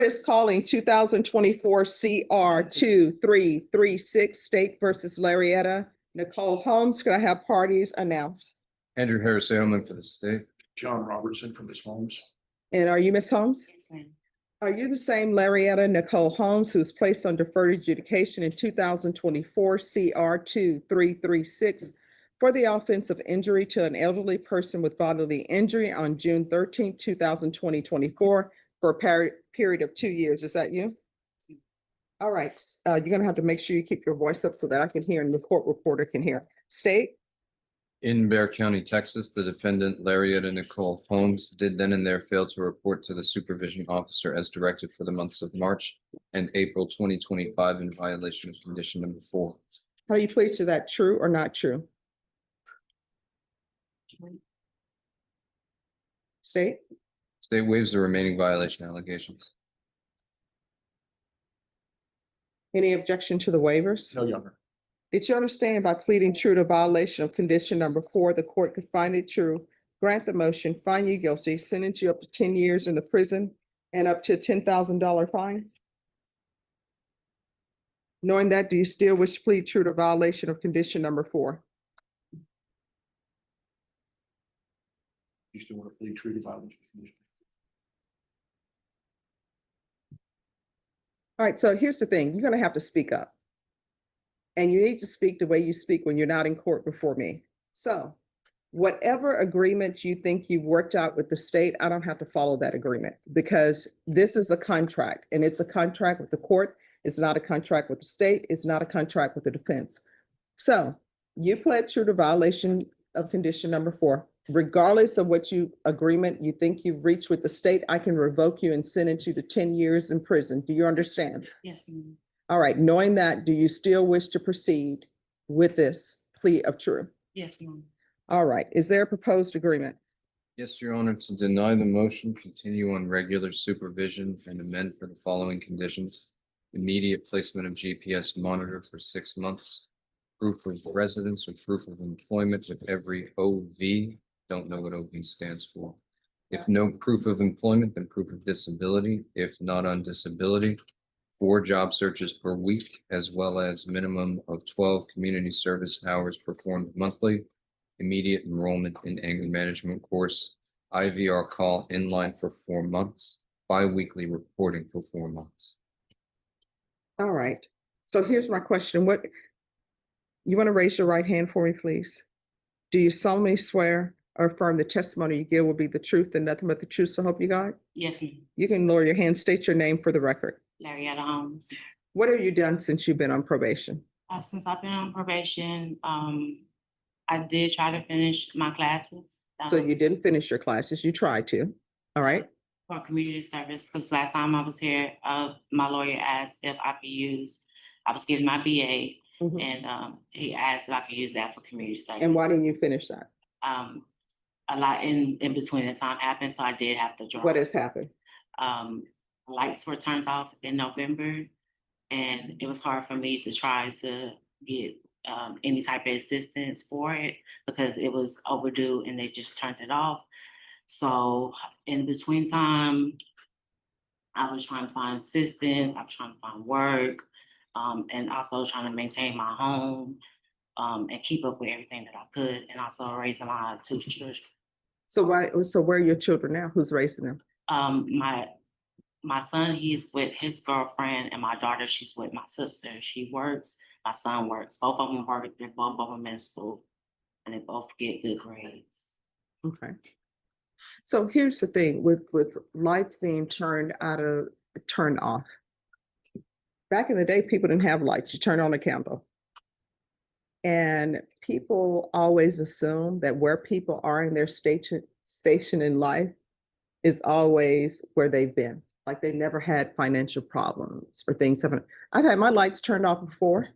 Is calling 2024 CR 2336 State versus Larietta. Nicole Holmes, could I have parties announced? Andrew Harris Ailman for the state. John Robertson from Ms. Holmes. And are you Ms. Holmes? Yes, ma'am. Are you the same Larietta Nicole Holmes who was placed on deferred adjudication in 2024 CR 2336 for the offense of injury to an elderly person with bodily injury on June 13, 2024 for a period of 2 years? Is that you? All right, you're gonna have to make sure you keep your voice up so that I can hear and the court reporter can hear. State? In Bexar County, Texas, the defendant Larietta Nicole Holmes did then and there fail to report to the supervision officer as directed for the months of March and April 2025 in violation of condition number 4. How do you plead to that, true or not true? State? State waives the remaining violation allegations. Any objection to the waivers? No, Your Honor. Did you understand by pleading true to violation of condition number 4, the court could find it true, grant the motion, find you guilty, sentence you up to 10 years in the prison and up to a $10,000 fine? Knowing that, do you still wish to plead true to violation of condition number 4? You still want to plead true to violation of condition? All right, so here's the thing. You're gonna have to speak up. And you need to speak the way you speak when you're not in court before me. So whatever agreement you think you've worked out with the state, I don't have to follow that agreement because this is a contract and it's a contract with the court. It's not a contract with the state. It's not a contract with the defense. So you pled true to violation of condition number 4. Regardless of what agreement you think you've reached with the state, I can revoke you and sentence you to 10 years in prison. Do you understand? Yes, ma'am. All right, knowing that, do you still wish to proceed with this plea of true? Yes, ma'am. All right, is there a proposed agreement? Yes, Your Honor, to deny the motion, continue on regular supervision and amend for the following conditions. Immediate placement of GPS monitor for 6 months. Proof of residence or proof of employment with every OV. Don't know what OV stands for. If no proof of employment, then proof of disability. If not on disability, 4 job searches per week, as well as minimum of 12 community service hours performed monthly. Immediate enrollment in anger management course. IVR call inline for 4 months. Bi-weekly reporting for 4 months. All right, so here's my question. You want to raise your right hand for me, please? Do you solemnly swear or affirm the testimony you give will be the truth and nothing but the truth, so help you God? Yes, ma'am. You can lower your hand, state your name for the record. Larietta Holmes. What have you done since you've been on probation? Since I've been on probation, I did try to finish my classes. So you didn't finish your classes, you tried to, all right? For community service, because last time I was here, my lawyer asked if I could use, I was getting my BA, Mhm. and he asked if I could use that for community service. And why didn't you finish that? A lot in between the time happened, so I did have to drop. What has happened? Lights were turned off in November, and it was hard for me to try to get any type of assistance for it because it was overdue and they just turned it off. So in between time, I was trying to find assistance, I was trying to find work, and also trying to maintain my home, and keep up with everything that I could, and also raising my 2 children. So where are your children now? Who's raising them? My son, he's with his girlfriend, and my daughter, she's with my sister. She works, my son works. Both of them work, they're both of them in school, and they both get good grades. Okay. So here's the thing with lights being turned off. Back in the day, people didn't have lights. You turn on a candle. And people always assume that where people are in their station in life is always where they've been. Like they never had financial problems or things haven't. I've had my lights turned off before.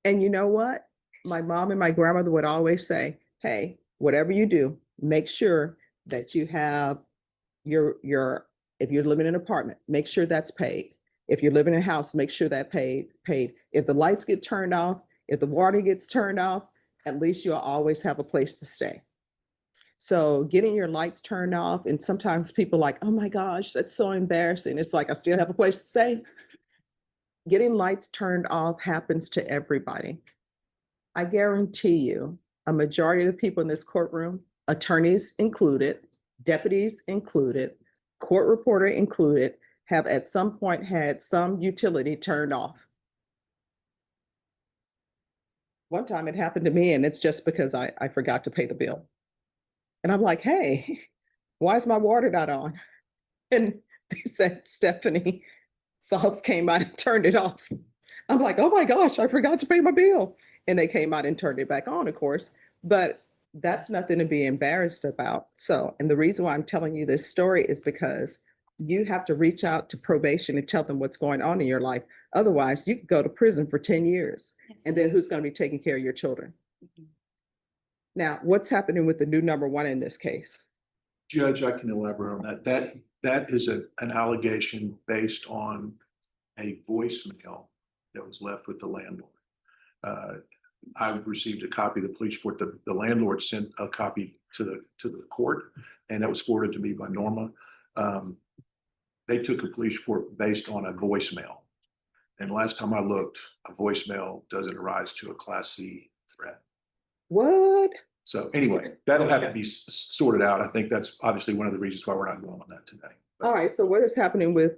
And you know what? My mom and my grandmother would always say, hey, whatever you do, make sure that you have if you're living in an apartment, make sure that's paid. If you're living in a house, make sure that paid. If the lights get turned off, if the water gets turned off, at least you'll always have a place to stay. So getting your lights turned off, and sometimes people like, oh my gosh, that's so embarrassing. It's like, I still have a place to stay. Getting lights turned off happens to everybody. I guarantee you, a majority of the people in this courtroom, attorneys included, deputies included, court reporter included, have at some point had some utility turned off. One time it happened to me, and it's just because I forgot to pay the bill. And I'm like, hey, why is my water not on? And they said, Stephanie, Sauce came out and turned it off. I'm like, oh my gosh, I forgot to pay my bill. And they came out and turned it back on, of course. But that's nothing to be embarrassed about. So, and the reason why I'm telling you this story is because you have to reach out to probation and tell them what's going on in your life. Otherwise, you could go to prison for 10 years. Yes. And then who's going to be taking care of your children? Now, what's happening with the new number one in this case? Judge, I can elaborate on that. That is an allegation based on a voicemail that was left with the landlord. I received a copy of the police report. The landlord sent a copy to the court, and that was forwarded to me by Norma. They took a police report based on a voicemail. And last time I looked, a voicemail doesn't arise to a Class C threat. What? So anyway, that'll have to be sorted out. I think that's obviously one of the reasons why we're not going on that today. All right. So what's happening with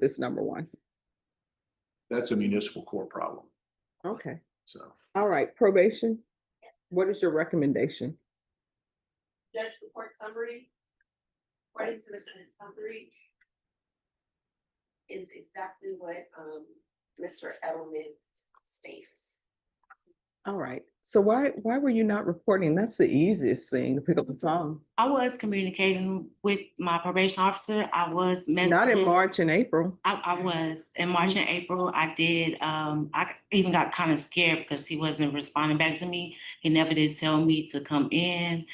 this number one? That's a municipal court problem. Okay. So All right. Probation. What is your recommendation? Judge, the court summary, according to the sentence summary, is exactly what Mr. Edelman states. All right. So why were you not reporting? That's the easiest thing, to pick up the phone. I was communicating with my probation officer. I was Not in March and April. I was in March and April. I did. I even got kind of scared because he wasn't responding back to me. He never did tell me to come in.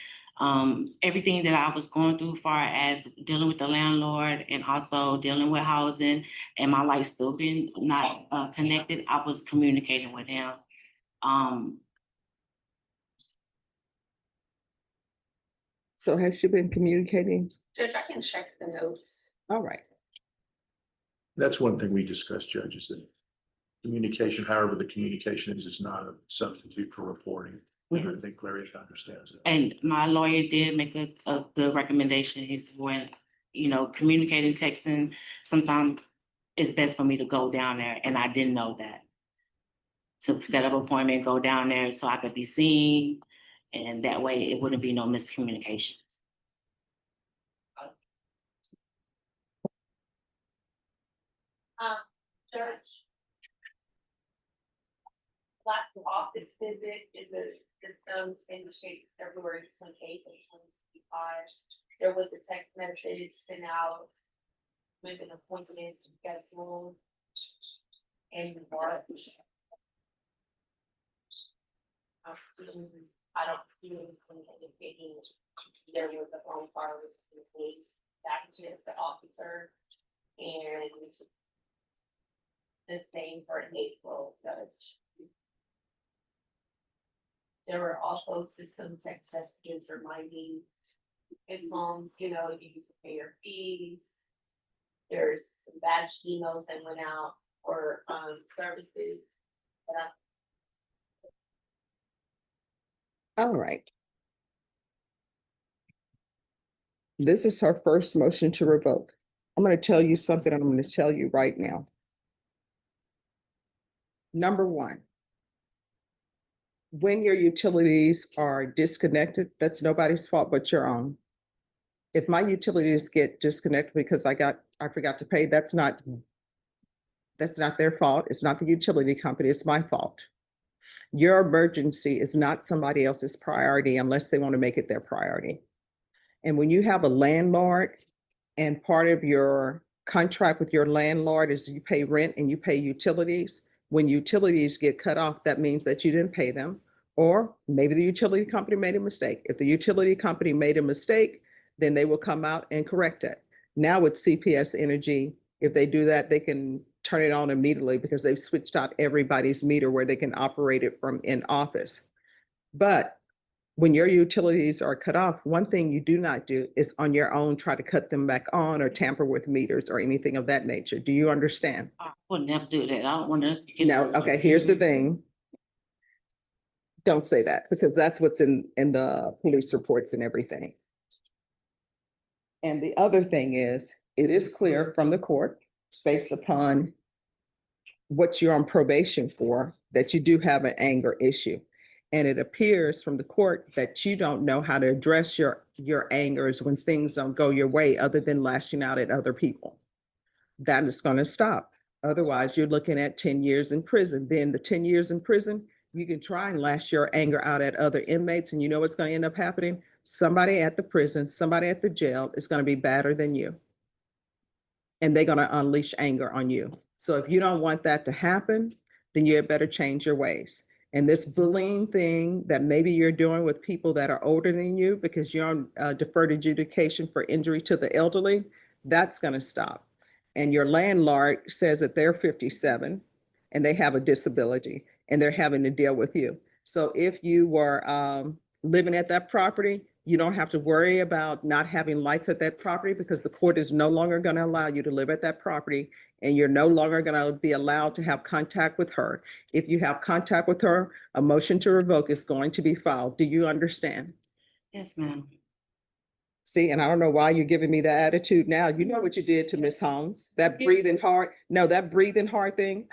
Everything that I was going through, far as dealing with the landlord and also dealing with housing, and my life still been not connected. I was communicating with him. So has she been communicating? Judge, I can check the notes. All right. that's one thing we discussed, Judge, is that communication, however the communication is not a substitute for reporting. And I think Larry understands that. And my lawyer did make a good recommendation. He's when, communicating, texting, sometimes it's best for me to go down there, and I didn't know that. To set up an appointment, go down there so I could be seen, and that way it wouldn't be no miscommunications. Judge. Last office visit in the system indicates February 28th of 2025. There was a text message sent out with an appointment scheduled in March. I don't see anything indicating there was a phone call with that to the officer, and the same for April, Judge. There were also system text messages reminding his phones, you need to pay your fees. There's some batch emails that went out for services. All right. This is her first motion to revoke. I'm going to tell you something I'm going to tell you right now. Number one, when your utilities are disconnected, that's nobody's fault but your own. If my utilities get disconnected because I forgot to pay, that's not their fault. It's not the utility company, it's my fault. Your emergency is not somebody else's priority unless they want to make it their priority. And when you have a landlord and part of your contract with your landlord is you pay rent and you pay utilities, when utilities get cut off, that means that you didn't pay them, or maybe the utility company made a mistake. If the utility company made a mistake, then they will come out and correct it. Now with CPS Energy, if they do that, they can turn it on immediately because they've switched out everybody's meter where they can operate it from in office. But when your utilities are cut off, one thing you do not do is on your own try to cut them back on or tamper with meters or anything of that nature. Do you understand? I would never do that. I don't wanna. No, okay, here's the thing. Don't say that because that's what's in the police reports and everything. And the other thing is, it is clear from the court, based upon what you're on probation for, that you do have an anger issue. And it appears from the court that you don't know how to address your angers when things don't go your way, other than lashing out at other people. That is going to stop. Otherwise, you're looking at 10 years in prison. Then the 10 years in prison, you can try and lash your anger out at other inmates. And you know what's going to end up happening? Somebody at the prison, somebody at the jail is going to be badder than you. And they're going to unleash anger on you. So if you don't want that to happen, then you had better change your ways. And this bullying thing that maybe you're doing with people that are older than you because you're on deferred adjudication for injury to the elderly, that's going to stop. And your landlord says that they're 57 and they have a disability and they're having to deal with you. So if you were living at that property, you don't have to worry about not having lights at that property because the court is no longer going to allow you to live at that property, and you're no longer going to be allowed to have contact with her. If you have contact with her, a motion to revoke is going to be filed. Do you understand? Yes, ma'am. See, and I don't know why you're giving me that attitude now. You know what you did to Miss Holmes, that breathing hard. No, that breathing hard thing.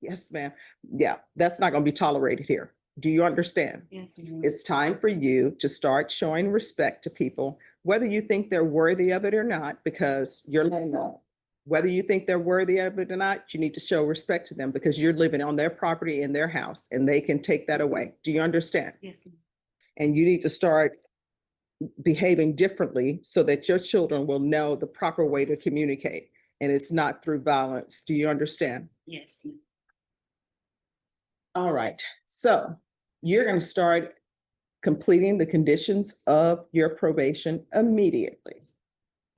Yes, ma'am. Yeah, that's not going to be tolerated here. Do you understand? Yes, ma'am. It's time for you to start showing respect to people, whether you think they're worthy of it or not, because you're landlord. Whether you think they're worthy of it or not, you need to show respect to them because you're living on their property in their house and they can take that away. Do you understand? Yes, ma'am. And you need to start behaving differently so that your children will know the proper way to communicate and it's not through violence. Do you understand? Yes, ma'am. All right. So you're going to start completing the conditions of your probation immediately.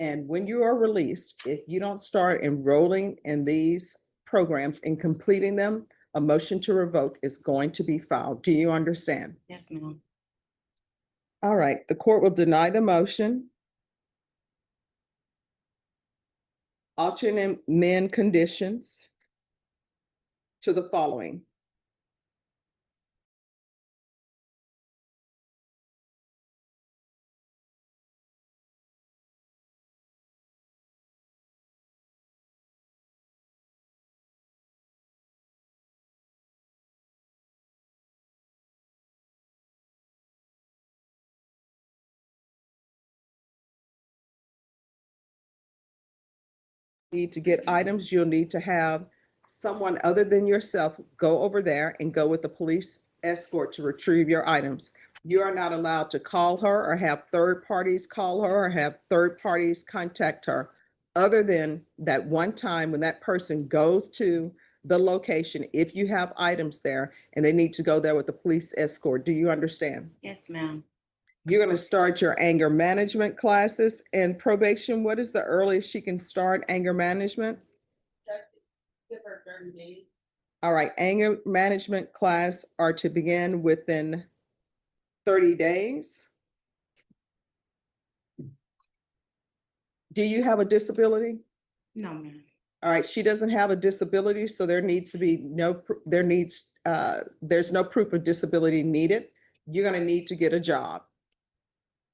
And when you are released, if you don't start enrolling in these programs and completing them, a motion to revoke is going to be filed. Do you understand? Yes, ma'am. All right, the court will deny the motion. Alternate amend conditions to the following. Need to get items, you'll need to have someone other than yourself go over there and go with the police escort to retrieve your items. You are not allowed to call her or have third parties call her or have third parties contact her, other than that one time when that person goes to the location, if you have items there and they need to go there with the police escort. Do you understand? Yes, ma'am. You're going to start your anger management classes and probation. What is the earliest she can start anger management? Give her 30 days. All right, anger management class are to begin within 30 days. Do you have a disability? No, ma'am. All right, she doesn't have a disability, so there needs to be there's no proof of disability needed. You're going to need to get a job.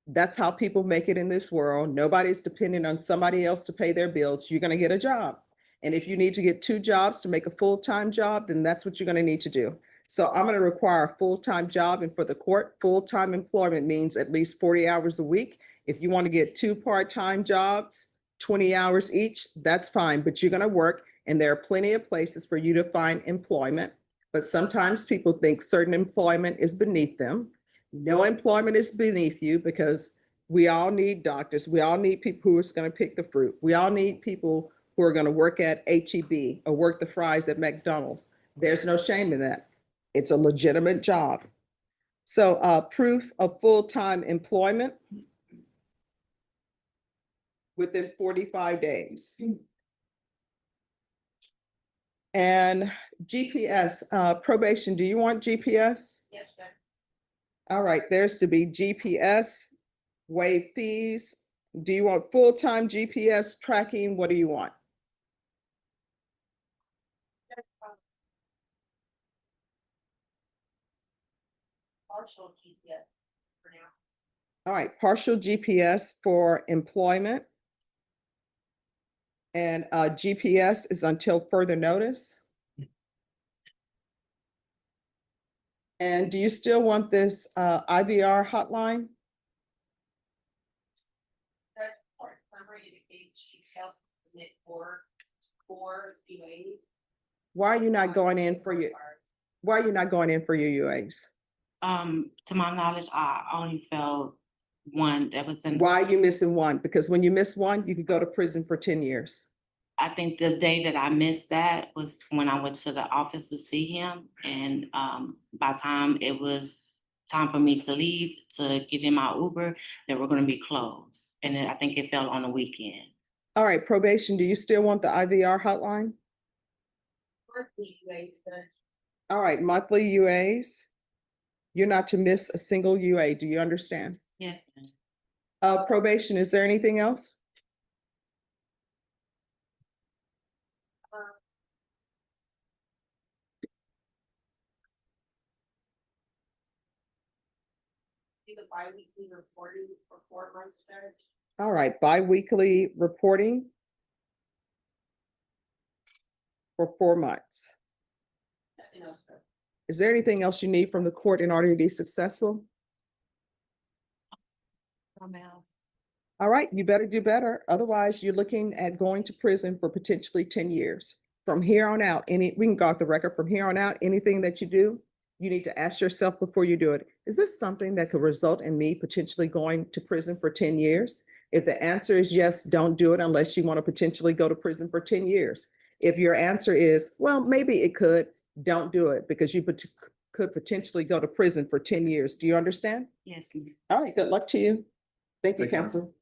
That's how people make it in this world. Nobody's depending on somebody else to pay their bills. You're going to get a job. And if you need to get 2 jobs to make a full-time job, then that's what you're going to need to do. So I'm going to require a full-time job. And for the court, full-time employment means at least 40 hours a week. If you want to get 2 part-time jobs, 20 hours each, that's fine. But you're going to work, and there are plenty of places for you to find employment. But sometimes people think certain employment is beneath them. No employment is beneath you because we all need doctors. We all need people who are going to pick the fruit. We all need people who are going to work at HEB or work the fries at McDonald's. There's no shame in that. It's a legitimate job. So proof of full-time employment within 45 days. And GPS, probation, do you want GPS? Yes, Judge. All right, there's to be GPS, waive fees. Do you want full-time GPS tracking? What do you want? Partial GPS for now. All right, partial GPS for employment. And GPS is until further notice. And do you still want this IVR hotline? That part summary indicates she's helped submit for UA. Why are you not going in for your, why are you not going in for your UAs? To my knowledge, I only felt one that was in. Why are you missing one? Because when you miss one, you could go to prison for 10 years. I think the day that I missed that was when I went to the office to see him. And by the time it was time for me to leave to get in my Uber, they were gonna be closed. And then I think it fell on the weekend. All right, probation, do you still want the IVR hotline? Monthly UA, but All right, monthly UAs. You're not to miss a single UA. Do you understand? Yes, ma'am. Probation, is there anything else? do the bi-weekly reporting for 4 months, Judge. All right, bi-weekly reporting for 4 months. No, sir. Is there anything else you need from the court in order to be successful? No, ma'am. All right, you better do better. Otherwise, you're looking at going to prison for potentially 10 years. From here on out, we can go off the record, from here on out, anything that you do, you need to ask yourself before you do it, is this something that could result in me potentially going to prison for 10 years? If the answer is yes, don't do it unless you want to potentially go to prison for 10 years. If your answer is, well, maybe it could, don't do it because you could potentially go to prison for 10 years. Do you understand? Yes, ma'am. All right, good luck to you. Thank you, Thank you. counsel.